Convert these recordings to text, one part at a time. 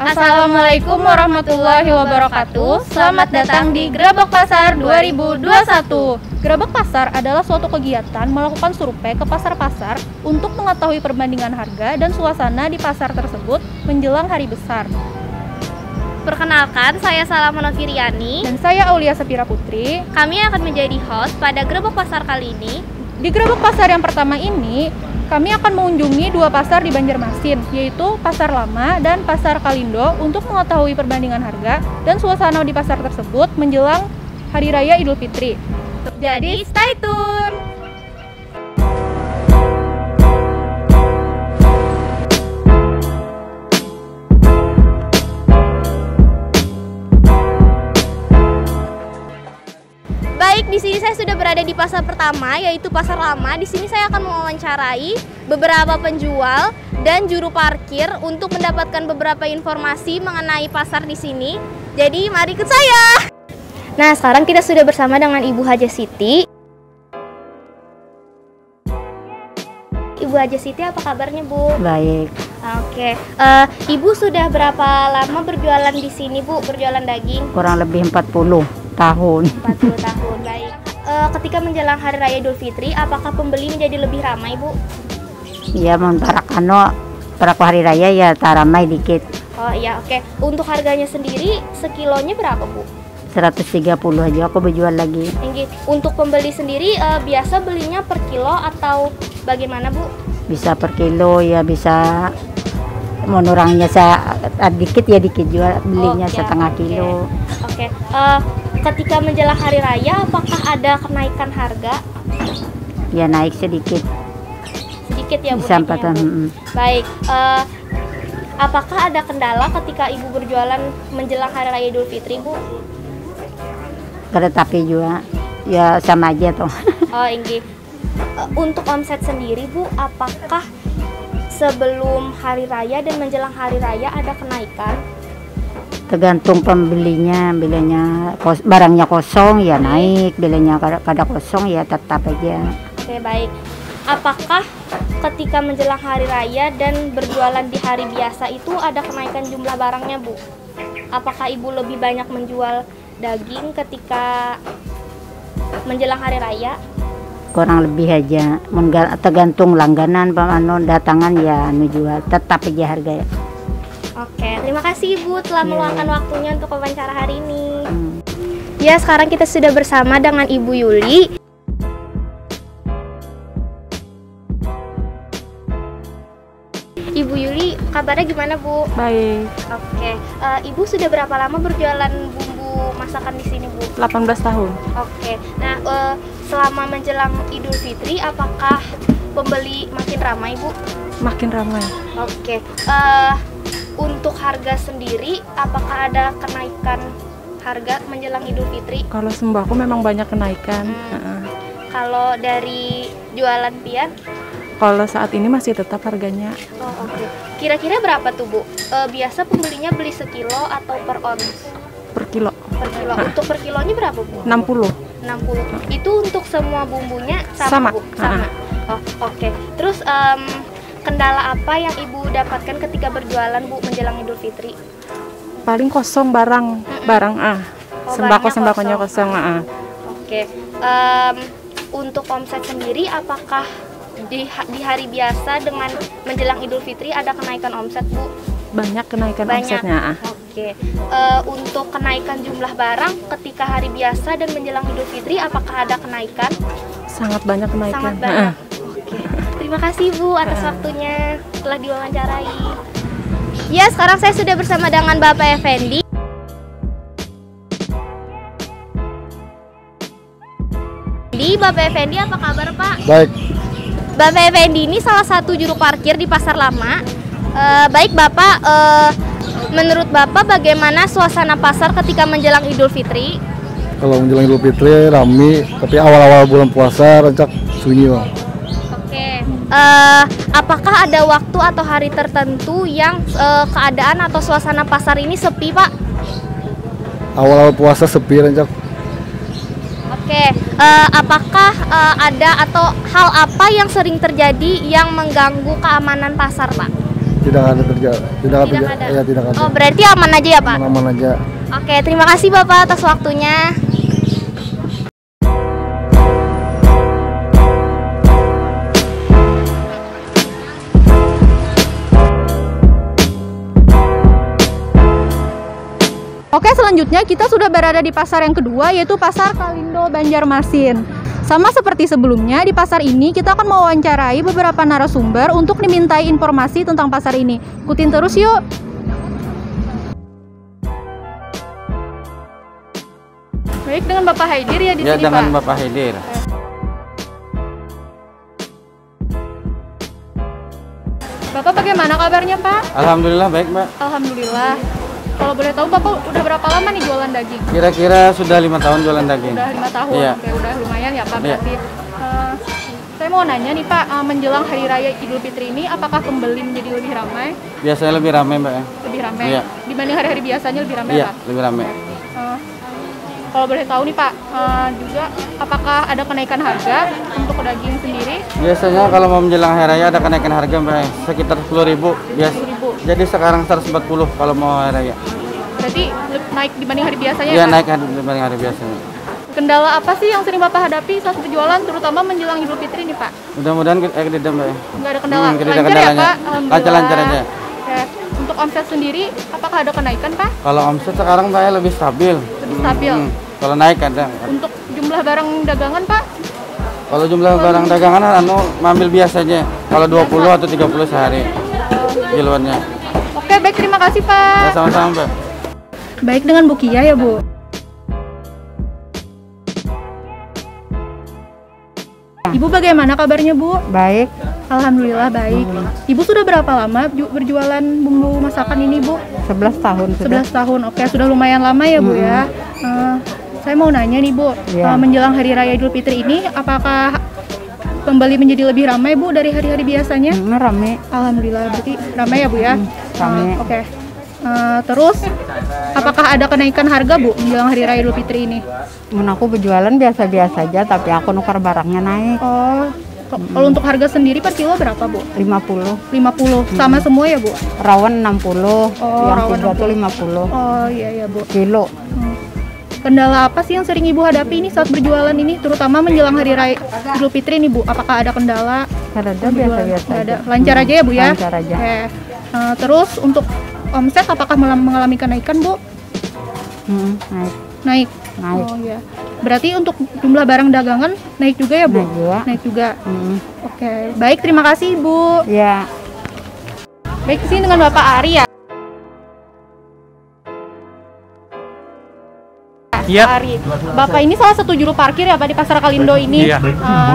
Assalamualaikum warahmatullahi wabarakatuh. Selamat datang di Gerabak Pasar 2021. Gerabak Pasar adalah suatu kegiatan melakukan survei ke pasar-pasar untuk mengetahui perbandingan harga dan suasana di pasar tersebut menjelang hari besar. Perkenalkan, saya Salamona Firiani. Dan saya Aulia Sapira Putri. Kami akan menjadi host pada Gerabak Pasar kali ini. Di Gerabak Pasar yang pertama ini, kami akan mengunjungi dua pasar di Banjarmasin, yaitu Pasar Lama dan Pasar Kalindo untuk mengetahui perbandingan harga dan suasana di pasar tersebut menjelang Hari Raya Idul Fitri. Jadi, stay tune! Baik, di sini saya sudah berada di pasar pertama, yaitu Pasar Lama. Di sini saya akan mewawancarai beberapa penjual dan juru parkir untuk mendapatkan beberapa informasi mengenai pasar di sini. Jadi, mari ikut saya. Nah, sekarang kita sudah bersama dengan Ibu Haja Siti. Ibu Haja Siti, apa kabarnya, Bu? Baik. Oke. Ibu sudah berapa lama berjualan di sini, Bu? Berjualan daging? Kurang lebih 40 tahun. 40 tahun, baik. Ketika menjelang Hari Raya Idul Fitri, apakah pembeli menjadi lebih ramai, Bu? Ya, para hari raya ya taramai dikit. Oh iya, oke. Untuk harganya sendiri, sekilonya berapa, Bu? 130 aja aku berjual lagi. Tinggi. Untuk pembeli sendiri, biasa belinya per kilo atau bagaimana, Bu? Bisa per kilo ya, bisa menurangnya dikit ya dikit jual, belinya setengah kilo. Oke. Ketika menjelang Hari Raya, apakah ada kenaikan harga? Ya naik sedikit. Sedikit ya, Bu? Bisa 4. Baik. Apakah ada kendala ketika Ibu berjualan menjelang Hari Raya Idul Fitri, Bu? Tapi juga ya sama aja tuh. Oh, ini. Untuk omset sendiri, Bu, apakah sebelum Hari Raya dan menjelang Hari Raya ada kenaikan? Tergantung pembelinya, barangnya kosong ya naik, belinya kada kosong ya tetap aja. Oke, baik. Apakah ketika menjelang Hari Raya dan berjualan di hari biasa itu ada kenaikan jumlah barangnya, Bu? Apakah Ibu lebih banyak menjual daging ketika menjelang Hari Raya? Kurang lebih aja, tergantung langganan, datangan ya jual, tetap aja harga ya. Oke, terima kasih Ibu telah meluangkan waktunya untuk wawancara hari ini. Ya, sekarang kita sudah bersama dengan Ibu Yuli. Ibu Yuli, kabarnya gimana, Bu? Baik. Oke, Ibu sudah berapa lama berjualan bumbu masakan di sini, Bu? 18 tahun. Oke, nah selama menjelang Idul Fitri, apakah pembeli makin ramai, Bu? Makin ramai. Oke, untuk harga sendiri, apakah ada kenaikan harga menjelang Idul Fitri? Kalau sembako memang banyak kenaikan. Kalau dari jualan pian? Kalau saat ini masih tetap harganya. Oh, oke. Kira-kira berapa tuh, Bu? Biasa pembelinya beli sekilo atau per ons? Per kilo. Per kilo. Untuk per kilonya berapa, Bu? 60. 60. Itu untuk semua bumbunya sama, Bu? Sama. Oh, oke. Terus kendala apa yang Ibu dapatkan ketika berjualan, Bu, menjelang Idul Fitri? Paling kosong barang. Sembako-sembakonya kosong. Oke. Untuk omset sendiri, apakah di hari biasa dengan menjelang Idul Fitri ada kenaikan omset, Bu? Banyak kenaikan omsetnya. Oke. Untuk kenaikan jumlah barang ketika hari biasa dan menjelang Idul Fitri, apakah ada kenaikan? Sangat banyak kenaikan. Sangat banyak. Oke. Terima kasih, Bu, atas waktunya telah diwawancarai. Ya, sekarang saya sudah bersama dengan Bapak Effendi. Bapak Effendi, apa kabar, Pak? Baik. Bapak Effendi ini salah satu juru parkir di Pasar Lama. Baik, Bapak, menurut Bapak bagaimana suasana pasar ketika menjelang Idul Fitri? Kalau menjelang Idul Fitri rame, tapi awal-awal bulan puasa rancak sunyi, Bang. Oke. Apakah ada waktu atau hari tertentu yang keadaan atau suasana pasar ini sepi, Pak? Awal-awal puasa sepi rancak. Oke. Apakah ada atau hal apa yang sering terjadi yang mengganggu keamanan pasar, Pak? tidak ada terjadi, Tidak ada. ya tidak ada. Oh, berarti aman aja ya, Pak? Aman aja. Oke, terima kasih Bapak atas waktunya. Oke, selanjutnya kita sudah berada di pasar yang kedua, yaitu Pasar Kalindo, Banjarmasin. Sama seperti sebelumnya, di pasar ini kita akan mewawancarai beberapa narasumber untuk dimintai informasi tentang pasar ini. Ikutin terus yuk! Baik, dengan Bapak Haidir ya di Ya, sini, dengan Pak? Bapak Haidir. Bapak bagaimana kabarnya, Pak? Alhamdulillah baik, Mbak. Alhamdulillah. Kalau boleh tahu, Bapak udah berapa lama nih jualan daging? Kira-kira sudah 5 tahun jualan daging. Udah 5 tahun, Iya. oke, udah lumayan ya Pak Iya. berarti. Saya mau nanya nih Pak, menjelang Hari Raya Idul Fitri ini, apakah pembeli menjadi lebih ramai? Biasanya lebih ramai, Mbak. Lebih ramai? Iya. Dibanding hari-hari biasanya lebih ramai Iya, Pak? lebih ramai. Kalau boleh tahu nih Pak, juga apakah ada kenaikan harga untuk daging sendiri? Biasanya kalau mau menjelang hari raya ada kenaikan harga, Mbak. Sekitar 10.000 biasa. 10.000. Jadi sekarang 140 kalau mau hari raya. Berarti naik dibanding hari biasanya Iya, ya Pak? naik dibanding hari biasanya. Kendala apa sih yang sering Bapak hadapi saat berjualan, terutama menjelang Idul Fitri nih Pak? Mudah-mudahan tidak, Mbak. Nggak ada kendala? Tidak ada Lancar ya kendalanya. Pak? Alhamdulillah. Lancar-lancar aja. Oke. Untuk omset sendiri, apakah ada kenaikan Pak? Kalau omset sekarang, Mbak, lebih stabil. Lebih stabil? Kalau naik ada. Untuk jumlah barang dagangan Pak? Kalau jumlah barang dagangan ambil biasanya. Kalau 20 atau 30 sehari kiloannya. Oke, baik, terima kasih Pak. Ya, sama-sama, Mbak. Baik, dengan Bu Kia ya Bu. Ibu bagaimana kabarnya Bu? Baik, Alhamdulillah baik. Ibu sudah berapa lama berjualan bumbu masakan ini Bu? 11 tahun sudah. 11 tahun, oke, sudah lumayan lama ya Bu ya. Saya mau nanya nih Bu, Iya. menjelang Hari Raya Idul Fitri ini, apakah pembeli menjadi lebih ramai Bu dari hari-hari biasanya? Rame. Alhamdulillah, berarti ramai ya Bu ya? Rame. Oke. Terus, apakah ada kenaikan harga Bu menjelang Hari Raya Idul Fitri ini? Mun aku berjualan biasa-biasa aja, tapi aku nukar barangnya naik. Oh, kalau untuk harga sendiri per kilo berapa Bu? 50. 50, sama semua ya Bu? Rawon 60, Oh, yang rawon 3 tuh 50 Oh iya ya Bu. kilo. Kendala apa sih yang sering Ibu hadapi ini saat berjualan ini, terutama menjelang Hari Raya Idul Fitri nih Bu? Apakah ada kendala? Ada biasa-biasa Nggak ada. aja. Lancar aja ya Bu ya? Lancar aja. Oke. Terus untuk omset apakah mengalami kenaikan Bu? Naik. Naik. Naik. Oh iya. Berarti untuk jumlah barang dagangan naik juga ya Bu? Naik juga. Naik juga. Mm. Oke. Baik, terima kasih Bu. Ya. Baik, sini dengan Bapak Ari ya. Iya. Pak Ari. Bapak ini salah satu juru parkir ya Pak di Pasar Kalindo ini. Iya.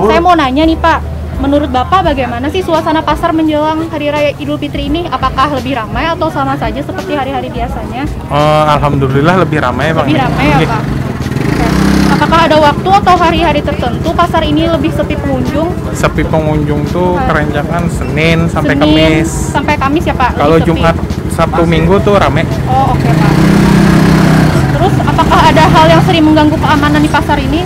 Saya mau nanya nih Pak, menurut Bapak bagaimana sih suasana pasar menjelang Hari Raya Idul Fitri ini? Apakah lebih ramai atau sama saja seperti hari-hari biasanya? Alhamdulillah lebih ramai Bang. Lebih ramai ya Iya. Pak? Oke. Apakah ada waktu atau hari-hari tertentu pasar ini lebih sepi pengunjung? Sepi pengunjung tuh kerenjakan Senin sampai Senin Kamis. sampai Kamis ya Pak? Kalau lebih sepi. Jumat, Sabtu, Minggu tuh rame. Oh oke Pak. Terus apakah ada hal yang sering mengganggu keamanan di pasar ini?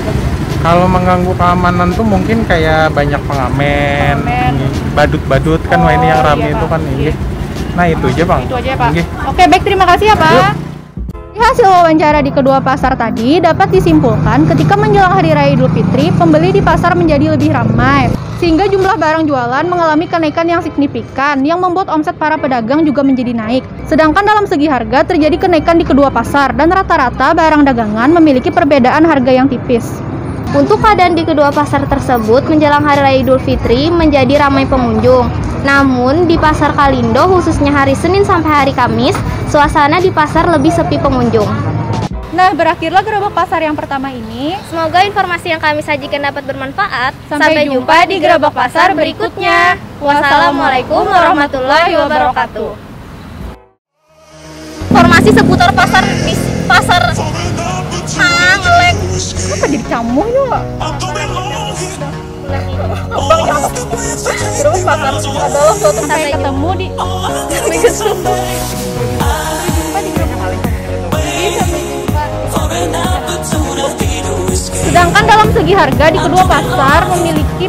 Kalau mengganggu keamanan tuh mungkin kayak banyak pengamen, Pengamen. badut-badut kan, wah ini yang rame iya, itu Pak. kan. Iya. Nah itu aja Bang. Itu aja ya Pak. Nggih. Oke, baik, terima kasih ya Pak. Di hasil wawancara di kedua pasar tadi dapat disimpulkan ketika menjelang Hari Raya Idul Fitri, pembeli di pasar menjadi lebih ramai, sehingga jumlah barang jualan mengalami kenaikan yang signifikan yang membuat omset para pedagang juga menjadi naik. Sedangkan dalam segi harga terjadi kenaikan di kedua pasar dan rata-rata barang dagangan memiliki perbedaan harga yang tipis. Untuk keadaan di kedua pasar tersebut menjelang Hari Raya Idul Fitri menjadi ramai pengunjung. Namun di Pasar Kalindo khususnya hari Senin sampai hari Kamis, suasana di pasar lebih sepi pengunjung. Nah, berakhirlah gerobak pasar yang pertama ini. Semoga informasi yang kami sajikan dapat bermanfaat. Sampai jumpa di gerobak pasar berikutnya. Wassalamualaikum warahmatullahi wabarakatuh. Informasi seputar pasar di pasar ngelek. Apa jadi camuh ya? Gerobak pasar adalah suatu Sampai ketemu di Sedangkan dalam segi harga di kedua pasar memiliki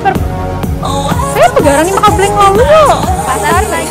saya pegaran ini makableng lalu ya. pasar naik